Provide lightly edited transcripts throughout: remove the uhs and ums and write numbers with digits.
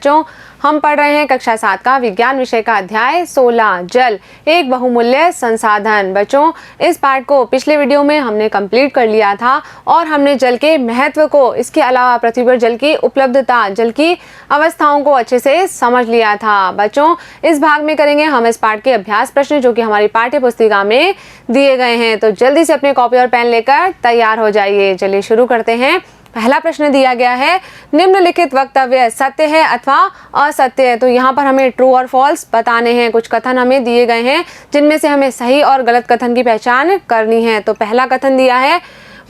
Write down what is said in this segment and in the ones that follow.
बच्चों हम पढ़ रहे हैं कक्षा 7 का विज्ञान विषय का अध्याय 16 जल एक बहुमूल्य संसाधन। बच्चों इस पाठ को पिछले वीडियो में हमने कंप्लीट कर लिया था और हमने जल के महत्व को, इसके अलावा पृथ्वी पर जल की उपलब्धता, जल की अवस्थाओं को अच्छे से समझ लिया था। बच्चों इस भाग में करेंगे हम इस पाठ के अभ्यास प्रश्न जो कि हमारी पाठ्य पुस्तिका में दिए गए हैं। तो जल्दी से अपने कॉपी और पेन लेकर तैयार हो जाइए। चलिए शुरू करते हैं। पहला प्रश्न दिया गया है, निम्नलिखित वक्तव्य सत्य है अथवा असत्य है। तो यहाँ पर हमें ट्रू और फॉल्स बताने हैं। कुछ कथन हमें दिए गए हैं जिनमें से हमें सही और गलत कथन की पहचान करनी है। तो पहला कथन दिया है,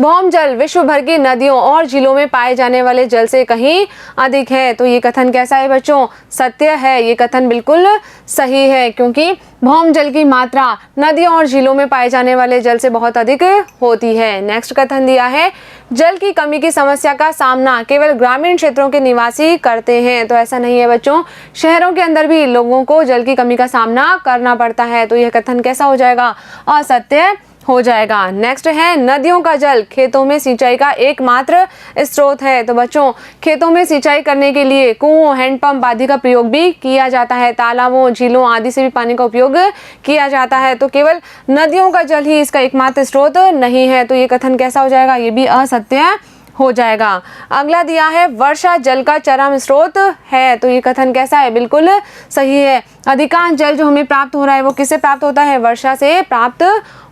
भौम जल विश्व भर की नदियों और झीलों में पाए जाने वाले जल से कहीं अधिक है। तो ये कथन कैसा है बच्चों? सत्य है। ये कथन बिल्कुल सही है क्योंकि भौम जल की मात्रा नदियों और झीलों में पाए जाने वाले जल से बहुत अधिक होती है। नेक्स्ट कथन दिया है, जल की कमी की समस्या का सामना केवल ग्रामीण क्षेत्रों के निवासी करते हैं। तो ऐसा नहीं है बच्चों, शहरों के अंदर भी लोगों को जल की कमी का सामना करना पड़ता है। तो यह कथन कैसा हो जाएगा? असत्य हो जाएगा। नेक्स्ट है, नदियों का जल खेतों में सिंचाई का एकमात्र स्रोत है। तो बच्चों खेतों में सिंचाई करने के लिए कुओं, हैंडपंप आदि का प्रयोग भी किया जाता है। तालाबों, झीलों आदि से भी पानी का उपयोग किया जाता है। तो केवल नदियों का जल ही इसका एकमात्र स्रोत नहीं है। तो ये कथन कैसा हो जाएगा? ये भी असत्य हो जाएगा। अगला दिया है, वर्षा जल का चरम स्रोत है। तो ये कथन कैसा है? बिल्कुल सही है। अधिकांश जल जो हमें प्राप्त हो रहा है वो किससे प्राप्त होता है? वर्षा से प्राप्त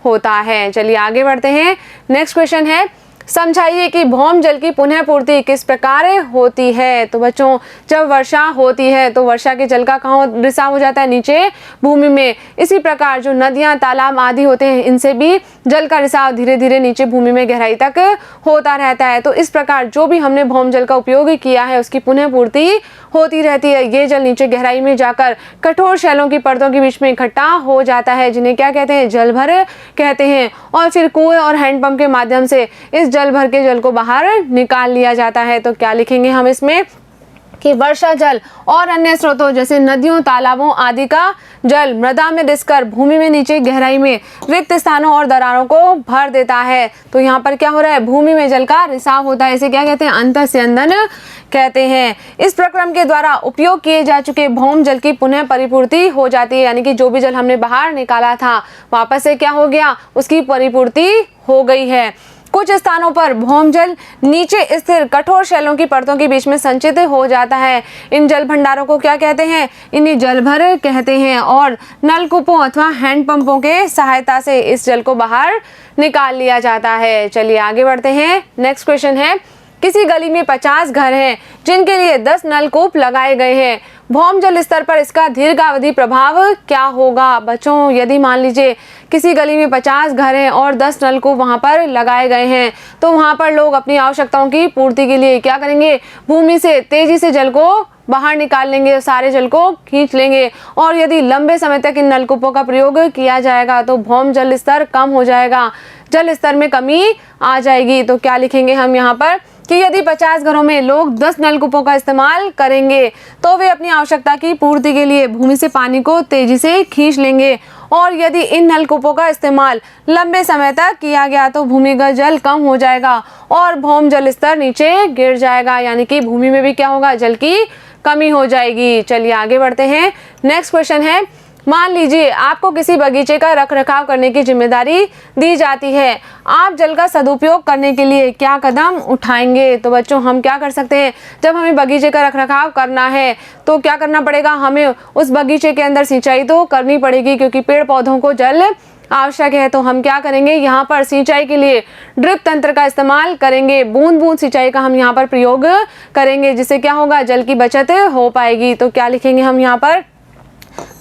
होता है। चलिए आगे बढ़ते हैं। नेक्स्ट क्वेश्चन है, समझाइए कि भौम जल की पुनः पूर्ति किस प्रकार होती है। तो बच्चों जब वर्षा होती है तो वर्षा के जल का कहाँ रिसाव हो जाता है? नीचे भूमि में। इसी प्रकार जो नदियां, तालाब आदि होते हैं इनसे भी जल का रिसाव धीरे धीरे नीचे भूमि में गहराई तक होता रहता है। तो इस प्रकार जो भी हमने भौम जल का उपयोग किया है उसकी पुनः पूर्ति होती रहती है। ये जल नीचे गहराई में जाकर कठोर शैलों की परतों के बीच में इकट्ठा हो जाता है जिन्हें क्या कहते हैं? जलभर कहते हैं। और फिर कुएं और हैंडपंप के माध्यम से इस जल भर के जल को बाहर निकाल लिया जाता है। तो क्या लिखेंगे हम इसमें? कि वर्षा जल और अन्य स्रोतों जैसे नदियों, तालाबों आदि का जल मृदा में रिसकर भूमि में नीचे गहराई में रिक्त स्थानों और दरारों को भर देता है। तो यहाँ पर क्या हो रहा है? भूमि में जल का रिसाव होता है। इसे क्या कहते हैं? अंतःस्यंदन कहते हैं। इस प्रक्रम के द्वारा उपयोग किए जा चुके भौम जल की पुनः परिपूर्ति हो जाती है। यानी कि जो भी जल हमने बाहर निकाला था वापस से क्या हो गया? उसकी परिपूर्ति हो गई है। कुछ स्थानों पर भौम जल नीचे स्थिर कठोर शैलों की परतों के बीच में संचित हो जाता है। इन जल भंडारों को क्या कहते हैं? इन्हें जलभर कहते हैं। और नलकूपों अथवा हैंडपंपों के सहायता से इस जल को बाहर निकाल लिया जाता है। चलिए आगे बढ़ते हैं। नेक्स्ट क्वेश्चन है, किसी गली में 50 घर हैं जिनके लिए 10 नलकूप लगाए गए हैं। भौम जल स्तर पर इसका दीर्घावधि प्रभाव क्या होगा? बच्चों यदि मान लीजिए किसी गली में 50 घर हैं और 10 नलकूप वहां पर लगाए गए हैं तो वहां पर लोग अपनी आवश्यकताओं की पूर्ति के लिए क्या करेंगे? भूमि से तेजी से जल को बाहर निकाल लेंगे, सारे जल को खींच लेंगे। और यदि लंबे समय तक इन नलकूपों का प्रयोग किया जाएगा तो भौम जल स्तर कम हो जाएगा, जल स्तर में कमी आ जाएगी। तो क्या लिखेंगे हम यहाँ पर? कि यदि 50 घरों में लोग 10 नलकूपों का इस्तेमाल करेंगे तो वे अपनी आवश्यकता की पूर्ति के लिए भूमि से पानी को तेजी से खींच लेंगे। और यदि इन नलकूपों का इस्तेमाल लंबे समय तक किया गया तो भूमिगत जल कम हो जाएगा और भौम जल स्तर नीचे गिर जाएगा। यानी कि भूमि में भी क्या होगा? जल की कमी हो जाएगी। चलिए आगे बढ़ते हैं। नेक्स्ट क्वेश्चन है, मान लीजिए आपको किसी बगीचे का रखरखाव करने की जिम्मेदारी दी जाती है। आप जल का सदुपयोग करने के लिए क्या कदम उठाएंगे? तो बच्चों हम क्या कर सकते हैं? जब हमें बगीचे का रखरखाव करना है तो क्या करना पड़ेगा? हमें उस बगीचे के अंदर सिंचाई तो करनी पड़ेगी क्योंकि पेड़ पौधों को जल आवश्यक है। तो हम क्या करेंगे? यहाँ पर सिंचाई के लिए ड्रिप तंत्र का इस्तेमाल करेंगे। बूंद बूंद सिंचाई का हम यहाँ पर प्रयोग करेंगे जिससे क्या होगा? जल की बचत हो पाएगी। तो क्या लिखेंगे हम यहाँ पर?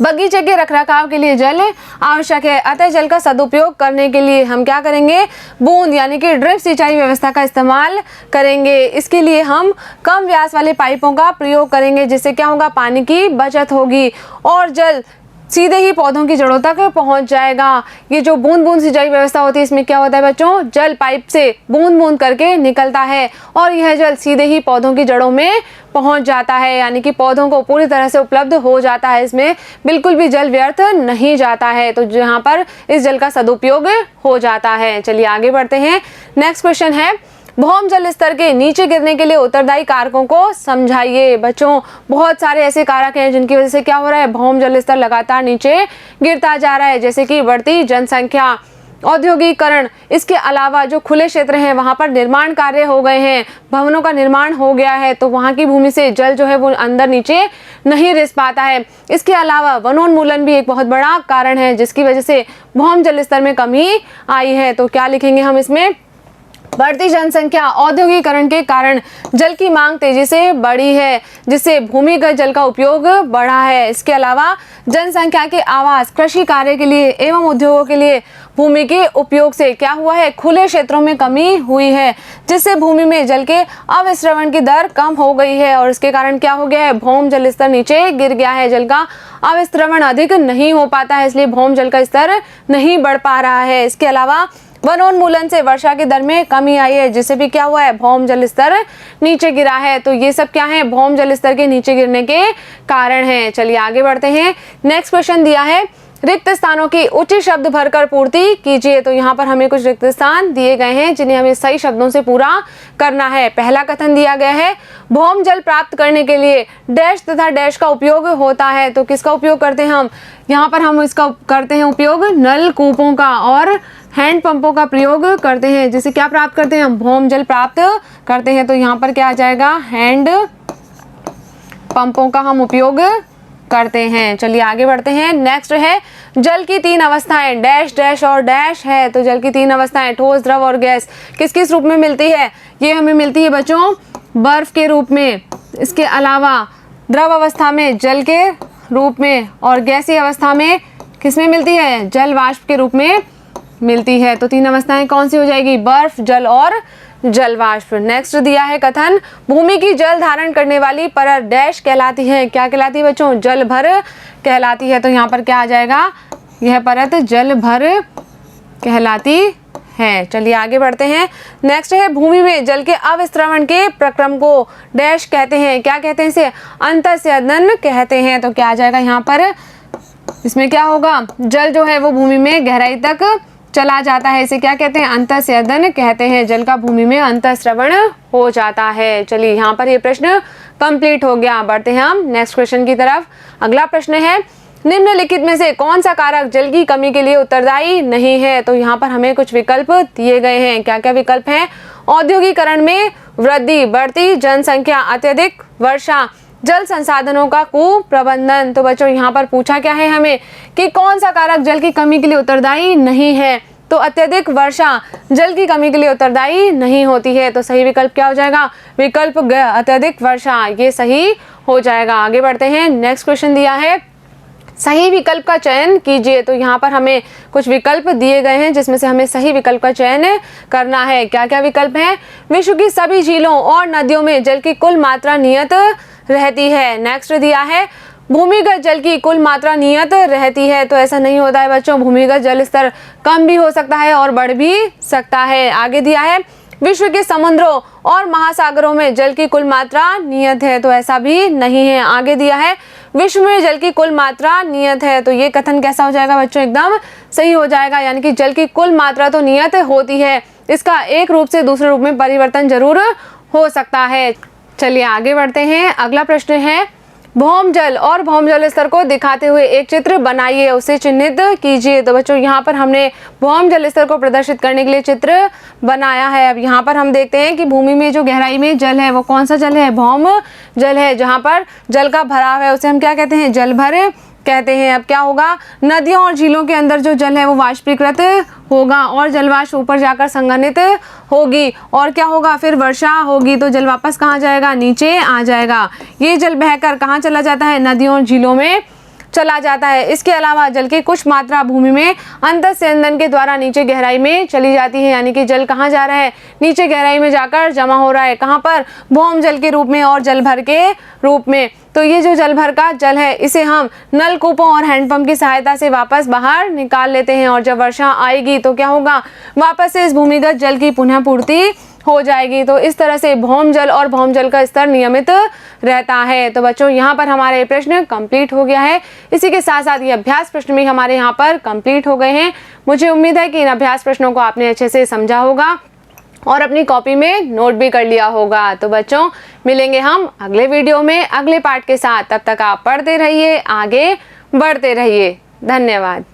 बगीचे के रखरखाव के लिए जल आवश्यक है, अतः जल का सदुपयोग करने के लिए हम क्या करेंगे? बूंद यानी कि ड्रिप सिंचाई व्यवस्था का इस्तेमाल करेंगे। इसके लिए हम कम व्यास वाले पाइपों का प्रयोग करेंगे जिससे क्या होगा? पानी की बचत होगी और जल सीधे ही पौधों की जड़ों तक पहुंच जाएगा। ये जो बूंद बूंद सिंचाई व्यवस्था होती है इसमें क्या होता है बच्चों? जल पाइप से बूंद बूंद करके निकलता है और यह जल सीधे ही पौधों की जड़ों में पहुंच जाता है। यानी कि पौधों को पूरी तरह से उपलब्ध हो जाता है। इसमें बिल्कुल भी जल व्यर्थ नहीं जाता है। तो यहाँ पर इस जल का सदुपयोग हो जाता है। चलिए आगे बढ़ते हैं। नेक्स्ट क्वेश्चन है, भौम जल स्तर के नीचे गिरने के लिए उत्तरदायी कारकों को समझाइए। बच्चों, बहुत सारे ऐसे कारक हैं जिनकी वजह से क्या हो रहा है, भौम जल स्तर लगातार नीचे गिरता जा रहा है, जैसे कि बढ़ती जनसंख्या, औद्योगिकरण, इसके अलावा जो खुले क्षेत्र हैं वहां पर निर्माण कार्य हो गए हैं, भवनों का निर्माण हो गया है, तो वहां की भूमि से जल जो है वो अंदर नीचे नहीं रिस पाता है। इसके अलावा वनोन्मूलन भी एक बहुत बड़ा कारण है जिसकी वजह से भौम जल स्तर में कमी आई है। तो क्या लिखेंगे हम इसमें, बढ़ती जनसंख्या, औद्योगिकरण के कारण जल की मांग तेजी से बढ़ी है जिससे भूमिगत जल का उपयोग बढ़ा है। इसके अलावा जनसंख्या के आवास, कृषि कार्य के लिए एवं उद्योगों के लिए भूमि के उपयोग से क्या हुआ है, खुले क्षेत्रों में कमी हुई है जिससे भूमि में जल के अविस्रवण की दर कम हो गई है और इसके कारण क्या हो गया है, भौम जल स्तर नीचे गिर गया है, जल का अविस्रवण अधिक नहीं हो पाता है, इसलिए भौम जल का स्तर नहीं बढ़ पा रहा है। इसके अलावा वनोन्मूलन से वर्षा की दर में कमी आई है जिससे भी क्या हुआ है, भौम जल स्तर नीचे गिरा है। तो ये सब क्या है, भौम जल स्तर के नीचे गिरने के कारण हैं। चलिए आगे बढ़ते हैं। नेक्स्ट क्वेश्चन दिया है, रिक्त स्थानों की उचित शब्द भरकर पूर्ति कीजिए। तो यहाँ पर हमें कुछ रिक्त स्थान दिए गए हैं जिन्हें हमें सही शब्दों से पूरा करना है। पहला कथन दिया गया है, भौम जल प्राप्त करने के लिए डैश तथा डैश का उपयोग होता है। तो किसका उपयोग करते हैं हम, यहाँ पर हम इसका करते हैं उपयोग नलकूपों का और हैंड पंपों का प्रयोग करते हैं, जिससे क्या प्राप्त करते हैं हम, भौम जल प्राप्त करते हैं। तो यहाँ पर क्या आ जाएगा, हैंड पंपों का हम उपयोग करते हैं। चलिए आगे बढ़ते हैं। नेक्स्ट है, जल की तीन अवस्थाएं डैश डैश और डैश है। तो जल की तीन अवस्थाएं ठोस, द्रव और गैस किस किस रूप में मिलती है, ये हमें मिलती है बच्चों बर्फ के रूप में, इसके अलावा द्रव अवस्था में जल के रूप में और गैसीय अवस्था में किस में मिलती है, जल वाष्प के रूप में मिलती है। तो तीन अवस्थाएं कौन सी हो जाएगी, बर्फ, जल और जल वाष्प। नेक्स्ट दिया है कथन, भूमि की जल धारण करने वाली परत डैश कहलाती है। क्या कहलाती है बच्चों, जल भर कहलाती है। तो यहाँ पर क्या आ जाएगा, यह परत जल भर कहलाती है। चलिए आगे बढ़ते हैं। नेक्स्ट है, भूमि में जल के अविस्रवण के प्रक्रम को डैश कहते हैं। क्या कहते हैं इसे, अंतस्यदन कहते हैं। तो क्या आ जाएगा यहाँ पर, इसमें क्या होगा, जल जो है वो भूमि में गहराई तक चला जाता है, इसे क्या कहते हैं, अंतस्यदन कहते हैं। जल का भूमि में अंतस्रवण हो जाता है। चलिए यहाँ पर ये प्रश्न कंप्लीट हो गया। बढ़ते हैं हम नेक्स्ट क्वेश्चन की तरफ। अगला प्रश्न है, निम्नलिखित में से कौन सा कारक जल की कमी के लिए उत्तरदायी नहीं है। तो यहाँ पर हमें कुछ विकल्प दिए गए हैं। क्या क्या विकल्प हैं, औद्योगिकरण में वृद्धि, बढ़ती जनसंख्या, अत्यधिक वर्षा, जल संसाधनों का कुप्रबंधन। तो बच्चों यहाँ पर पूछा क्या है हमें कि कौन सा कारक जल की कमी के लिए उत्तरदायी नहीं है। तो अत्यधिक वर्षा जल की कमी के लिए उत्तरदायी नहीं होती है। तो सही विकल्प क्या हो जाएगा, विकल्प ग, अत्यधिक वर्षा, ये सही हो जाएगा। आगे बढ़ते हैं। नेक्स्ट क्वेश्चन दिया है, सही विकल्प का चयन कीजिए। तो यहाँ पर हमें कुछ विकल्प दिए गए हैं जिसमें से हमें सही विकल्प का चयन करना है। क्या क्या विकल्प हैं, विश्व की सभी झीलों और नदियों में जल की कुल मात्रा नियत रहती है। नेक्स्ट दिया है, भूमिगत जल की कुल मात्रा नियत रहती है। तो ऐसा नहीं होता है बच्चों, भूमिगत जल स्तर कम भी हो सकता है और बढ़ भी सकता है। आगे दिया है, विश्व के समुद्रों और महासागरों में जल की कुल मात्रा नियत है। तो ऐसा भी नहीं है। आगे दिया है, विश्व में जल की कुल मात्रा नियत है। तो ये कथन कैसा हो जाएगा बच्चों, एकदम सही हो जाएगा। यानी कि जल की कुल मात्रा तो नियत होती है, इसका एक रूप से दूसरे रूप में परिवर्तन जरूर हो सकता है। चलिए आगे बढ़ते हैं। अगला प्रश्न है, भौम जल और भौम जल स्तर को दिखाते हुए एक चित्र बनाइए, उसे चिन्हित कीजिए। तो बच्चों यहाँ पर हमने भौम जल स्तर को प्रदर्शित करने के लिए चित्र बनाया है। अब यहाँ पर हम देखते हैं कि भूमि में जो गहराई में जल है वो कौन सा जल है, भौम जल है। जहाँ पर जल का भराव है उसे हम क्या कहते हैं, जल भर कहते हैं। अब क्या होगा, नदियों और झीलों के अंदर जो जल है वो वाष्पीकृत होगा और जलवाष्प ऊपर जाकर संघनित होगी और क्या होगा, फिर वर्षा होगी तो जल वापस कहाँ जाएगा, नीचे आ जाएगा। ये जल बहकर कहाँ चला जाता है, नदियों और झीलों में चला जाता है। इसके अलावा जल की कुछ मात्रा भूमि में अंतस्यंदन के द्वारा नीचे गहराई में चली जाती है। यानी कि जल कहाँ जा रहा है, नीचे गहराई में जाकर जमा हो रहा है। कहाँ पर, भौम जल के रूप में और जल भर के रूप में। तो ये जो जल भर का जल है इसे हम नलकूपों और हैंडपंप की सहायता से वापस बाहर निकाल लेते हैं और जब वर्षा आएगी तो क्या होगा, वापस से इस भूमिगत जल की पुनः पूर्ति हो जाएगी। तो इस तरह से भौम जल और भौम जल का स्तर नियमित रहता है। तो बच्चों यहाँ पर हमारे प्रश्न कंप्लीट हो गया है। इसी के साथ साथ ये अभ्यास प्रश्न भी हमारे यहाँ पर कंप्लीट हो गए हैं। मुझे उम्मीद है कि इन अभ्यास प्रश्नों को आपने अच्छे से समझा होगा और अपनी कॉपी में नोट भी कर लिया होगा। तो बच्चों मिलेंगे हम अगले वीडियो में अगले पार्ट के साथ। तब तक आप पढ़ते रहिए, आगे बढ़ते रहिए। धन्यवाद।